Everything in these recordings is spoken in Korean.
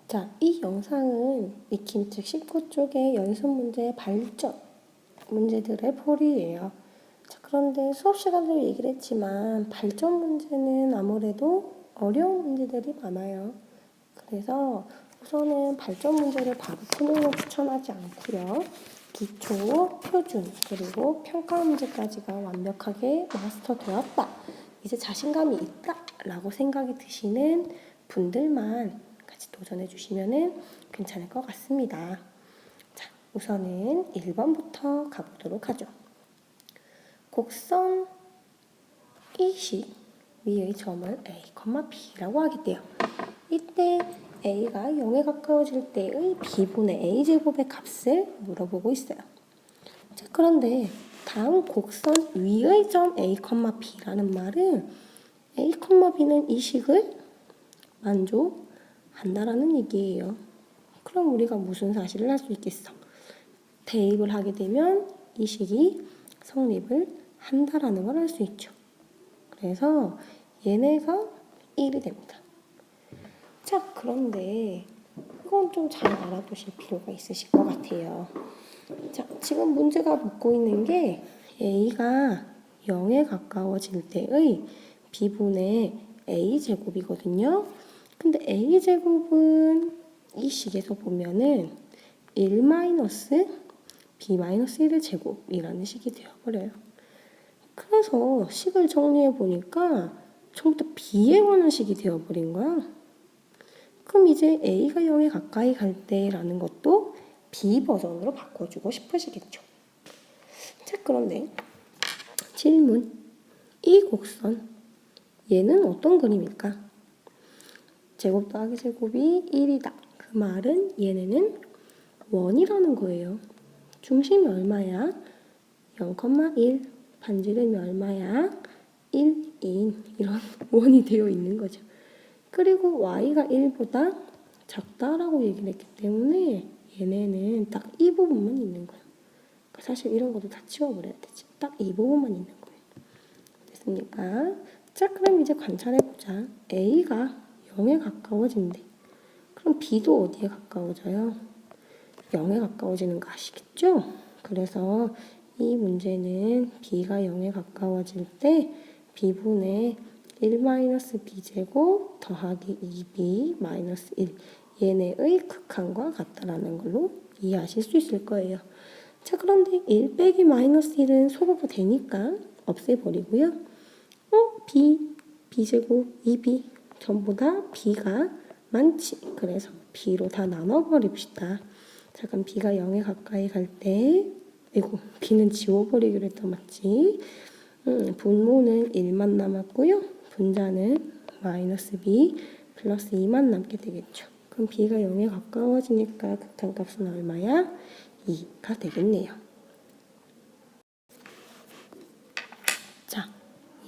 자, 이 영상은 익힘, 즉 19쪽의 연습 문제의 발전 문제들의 풀이예요. 자, 그런데 수업 시간대로 얘기를 했지만 발전 문제는 아무래도 어려운 문제들이 많아요. 그래서 우선은 발전 문제를 바로 푸는 걸 추천하지 않고요. 기초, 표준, 그리고 평가 문제까지가 완벽하게 마스터되었다. 이제 자신감이 있다 라고 생각이 드시는 분들만 같이 도전해 주시면 괜찮을 것 같습니다. 자, 우선은 1번부터 가보도록 하죠. 곡선 E식 위의 점을 A, B라고 하겠대요. 이때 A가 0에 가까워질 때의 B분의 A제곱의 값을 물어보고 있어요. 자, 그런데 다음 곡선 위의 점 A, B라는 말은 A, B는 이 식을 만족한다라는 얘기예요. 그럼 우리가 무슨 사실을 할 수 있겠어? 대입을 하게 되면 이 식이 성립을 한다라는 걸 알 수 있죠. 그래서 얘네가 1이 됩니다. 자, 그런데 이건 좀 잘 알아두실 필요가 있으실 것 같아요. 자, 지금 문제가 묻고 있는 게 A가 0에 가까워질 때의 B분의 A제곱이거든요. 근데 A제곱은 이 식에서 보면은 1-B-1의 제곱이라는 식이 되어버려요. 그래서 식을 정리해보니까 전부 다 B에 관한 식이 되어버린 거야. 그럼 이제 A가 0에 가까이 갈 때라는 것도 B 버전으로 바꿔주고 싶으시겠죠. 자, 그런데 질문. 이 곡선, 얘는 어떤 그림일까? 제곱 더하기 제곱이 1이다. 그 말은 얘네는 원이라는 거예요. 중심이 얼마야? 0,1. 반지름이 얼마야? 1인 이런 원이 되어 있는 거죠. 그리고 y가 1보다 작다라고 얘기를 했기 때문에 얘네는 딱 이 부분만 있는 거예요. 그러니까 사실 이런 것도 다 치워버려야 되지. 딱 이 부분만 있는 거예요. 됐습니까? 자, 그럼 이제 관찰해보자. A가 0에 가까워진대. 그럼 B도 어디에 가까워져요? 0에 가까워지는 거 아시겠죠? 그래서 이 문제는 B가 0에 가까워질 때 B분의 1-B제곱 더하기 2B-1 얘네의 극한과 같다라는 걸로 이해하실 수 있을 거예요. 자, 그런데 1 빼기 -1은 소거가 되니까 없애버리고요. B제곱, 2B 전부 다 B가 많지. 그래서 B로 다 나눠버립시다. 자, 그럼 B가 0에 가까이 갈 때 B는 지워버리기로 했던 맞지? 분모는 1만 남았고요. 분자는 -B 플러스 2만 남게 되겠죠. 그럼 B가 0에 가까워지니까 극한값은 얼마야? 2가 되겠네요. 자,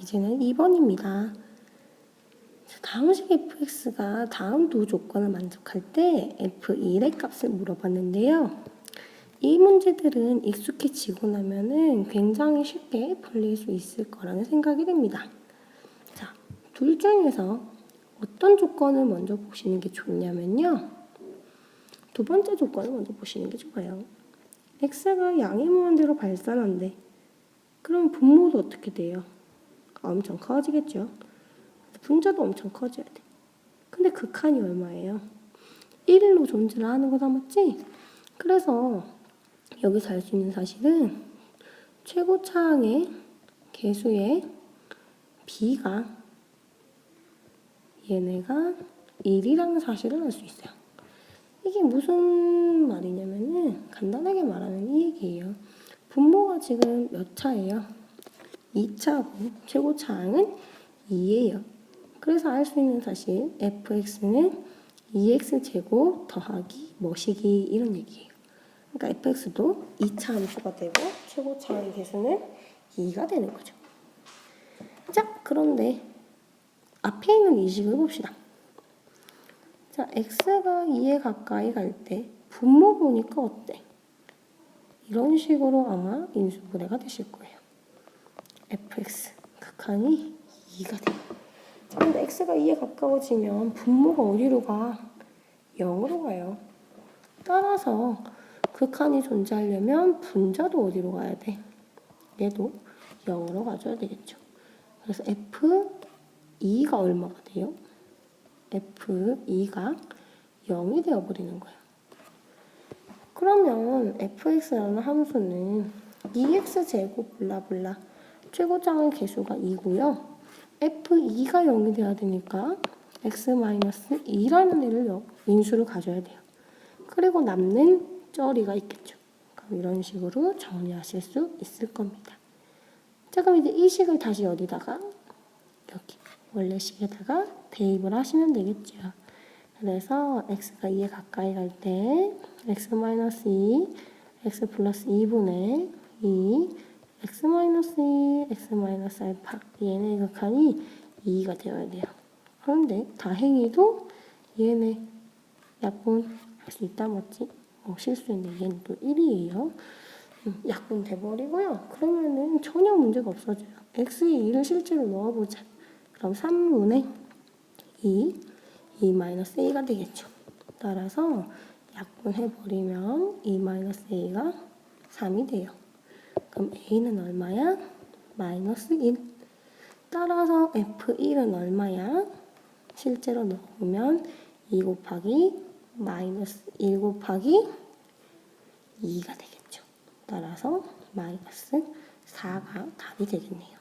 이제는 2번입니다. 다음식 fx가 다음 두 조건을 만족할 때 f1의 값을 물어봤는데요. 이 문제들은 익숙해지고 나면은 굉장히 쉽게 풀릴 수 있을 거라는 생각이 듭니다. 자, 둘 중에서 어떤 조건을 먼저 보시는 게 좋냐면요. 두 번째 조건을 먼저 보시는 게 좋아요. x가 양의 무한대로 발산한대. 그럼 분모도 어떻게 돼요? 엄청 커지겠죠. 분자도 엄청 커져야 돼. 근데 극한이 얼마예요? 1로 존재를 하는 거다 맞지? 그래서 여기서 알 수 있는 사실은 최고차항의 개수의 b가 얘네가 1이라는 사실을 알 수 있어요. 이게 무슨 말이냐면은 간단하게 말하면 이 얘기예요. 분모가 지금 몇 차예요? 2차고 최고차항은 2예요. 그래서 알 수 있는 사실 fx는 2x제곱 더하기 뭐시기 이런 얘기예요. 그러니까 fx도 2차 함수가 되고 최고차항의 개수는 2가 되는 거죠. 자, 그런데 앞에 있는 이 식을 봅시다. 자, x가 2에 가까이 갈 때 분모 보니까 어때? 이런 식으로 아마 인수분해가 되실 거예요. fx 극한이 2가 돼요. 자, 근데 x가 2에 가까워지면 분모가 어디로 가? 0으로 가요. 따라서 극한이 존재하려면 분자도 어디로 가야 돼? 얘도 0으로 가줘야 되겠죠. 그래서 F2가 얼마가 돼요? F2가 0이 되어버리는 거예요. 그러면 fx라는 함수는 2x제곱 블라블라 최고장의 개수가 2고요. f2가 0이 돼야 되니까 x-2라는 애를 인수를 가져야 돼요. 그리고 남는 쩌리가 있겠죠. 그럼 이런 식으로 정리하실 수 있을 겁니다. 자, 그럼 이제 이 식을 다시 어디다가? 여기 원래 식에다가 대입을 하시면 되겠죠. 그래서 x가 2에 가까이 갈 때 x-2, x 플러스 2분의 2, x-2, x-알파 얘네 극한이 2가 되어야 돼요. 그런데 다행히도 얘네 약분할 수 있다 맞지? 실수했는데 얘는 또 1이에요. 약분 돼버리고요. 그러면은 전혀 문제가 없어져요. x에 2를 실제로 넣어보자. 그럼 3분의 2-a가 되겠죠. 따라서 약분해버리면 2-a가 3이 돼요. 그럼 a는 얼마야? 마이너스 1. 따라서 f1은 얼마야? 실제로 넣어보면 2 곱하기 마이너스 1 곱하기 2가 되겠죠. 따라서 마이너스 4가 답이 되겠네요.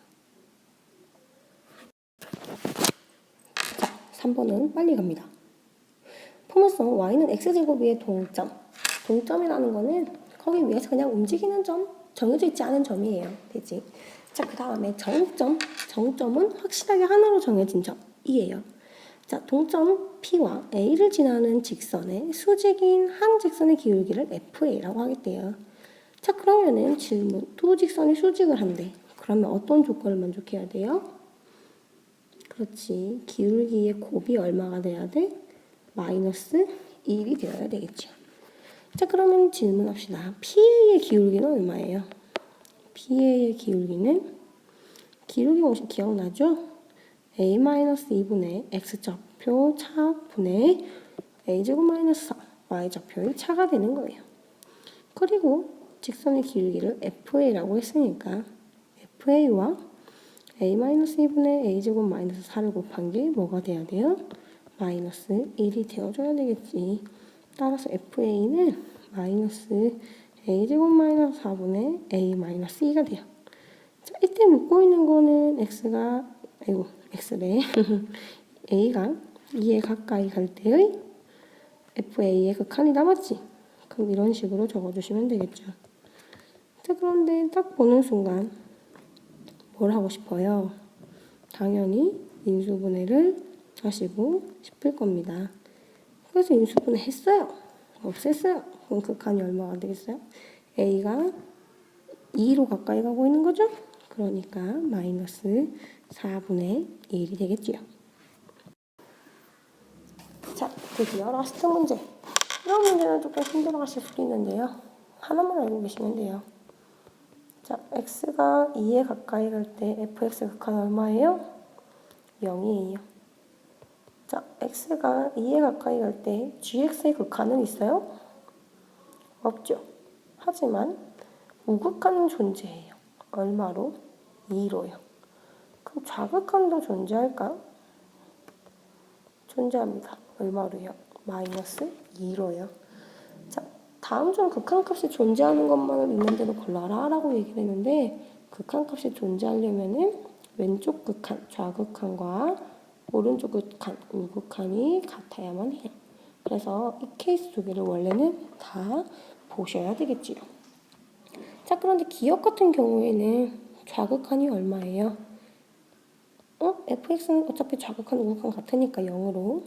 자, 3번은 빨리 갑니다. 포물선 y는 x제곱위의 동점. 동점이라는 거는 거기 위에서 그냥 움직이는 점, 정해져 있지 않은 점이에요. 되지? 자, 그 다음에 정점. 정점은 확실하게 하나로 정해진 점이에요. 자, 동점 P와 A를 지나는 직선의 수직인 항직선의 기울기를 FA라고 하겠대요. 자, 그러면은 질문. 두 직선이 수직을 한대. 그러면 어떤 조건을 만족해야 돼요? 그렇지. 기울기의 곱이 얼마가 돼야 돼? 마이너스 1이 되어야 되겠죠. 자, 그러면 질문합시다. PA의 기울기는 얼마예요? PA의 기울기는 기울기 공식 기억나죠? A-2분의 X좌표 차분의 A제곱 마이너스 4 Y좌표의 차가 되는 거예요. 그리고 직선의 기울기를 FA라고 했으니까 FA와 A-2분의 A제곱 마이너스 4를 곱한 게 뭐가 돼야 돼요? 마이너스 1이 되어줘야 되겠지. 따라서 FA는 마이너스 A제곱 마이너스 4분의 A 마이너스 2가 돼요. 자, 이때 묻고 있는 거는 X래. A가 2에 가까이 갈 때의 FA의 극한이 남았지. 그럼 이런 식으로 적어주시면 되겠죠. 자, 그런데 딱 보는 순간 뭘 하고 싶어요? 당연히 인수분해를 하시고 싶을 겁니다. 그래서 인수분해 했어요. 없앴어요. 그럼 극한이 얼마가 되겠어요? A가 2로 가까이 가고 있는 거죠? 그러니까 마이너스 4분의 1이 되겠지요. 자, 드디어 라스트 문제. 이런 문제는 조금 힘들어 하실 수도 있는데요. 하나만 알고 계시면 돼요. 자, x가 2에 가까이 갈 때 fx 극한 얼마예요? 0이에요. 자, x가 2에 가까이 갈 때 gx의 극한은 있어요? 없죠. 하지만 우극한은 존재해요. 얼마로? 2로요. 그럼 좌극한도 존재할까? 존재합니다. 얼마로요? 마이너스 2로요. 자, 다음 중 극한값이 존재하는 것만을 있는 대로 골라라 라고 얘기를 했는데 극한값이 존재하려면은 왼쪽 극한, 좌극한과 오른쪽 극한, 우극한이 같아야만 해요. 그래서 이 케이스 두 개를 원래는 다 보셔야 되겠지요. 자, 그런데 기억 같은 경우에는 좌극한이 얼마예요? fx는 어차피 좌극한, 우극한 같으니까 0으로.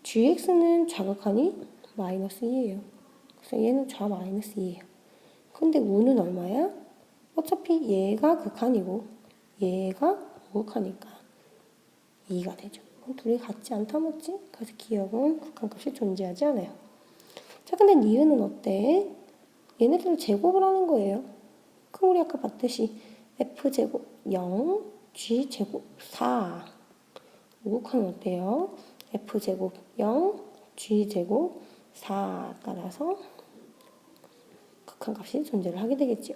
gx는 좌극한이 마이너스 2예요. 그래서 얘는 좌 마이너스 2예요. 근데 우는 얼마야? 어차피 얘가 극한이고 얘가 우극하니까 2가 되죠. 그럼 둘이 같지 않다 맞지? 그래서 기억은 극한값이 존재하지 않아요. 자, 근데 니은은 어때? 얘네들을 제곱을 하는 거예요. 그럼 우리 아까 봤듯이 f제곱 0, g제곱 4. 우극한은 어때요? f제곱 0, g제곱 4 따라서 극한값이 존재를 하게 되겠죠.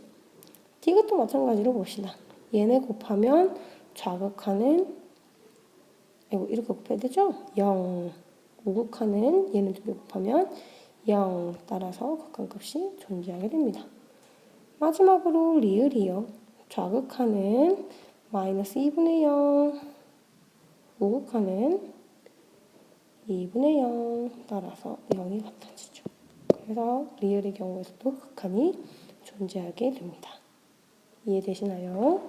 이것도 마찬가지로 봅시다. 얘네 곱하면 좌극하는 이렇게 곱해야 되죠? 0. 우극하는 얘는 두 개 곱하면 0 따라서 극한값이 존재하게 됩니다. 마지막으로 리을이요. 좌극하는 마이너스 2분의 0, 우극하는 2분의 0 따라서 0이 같아지죠. 그래서 리을의 경우에서도 극한이 존재하게 됩니다. 이해되시나요?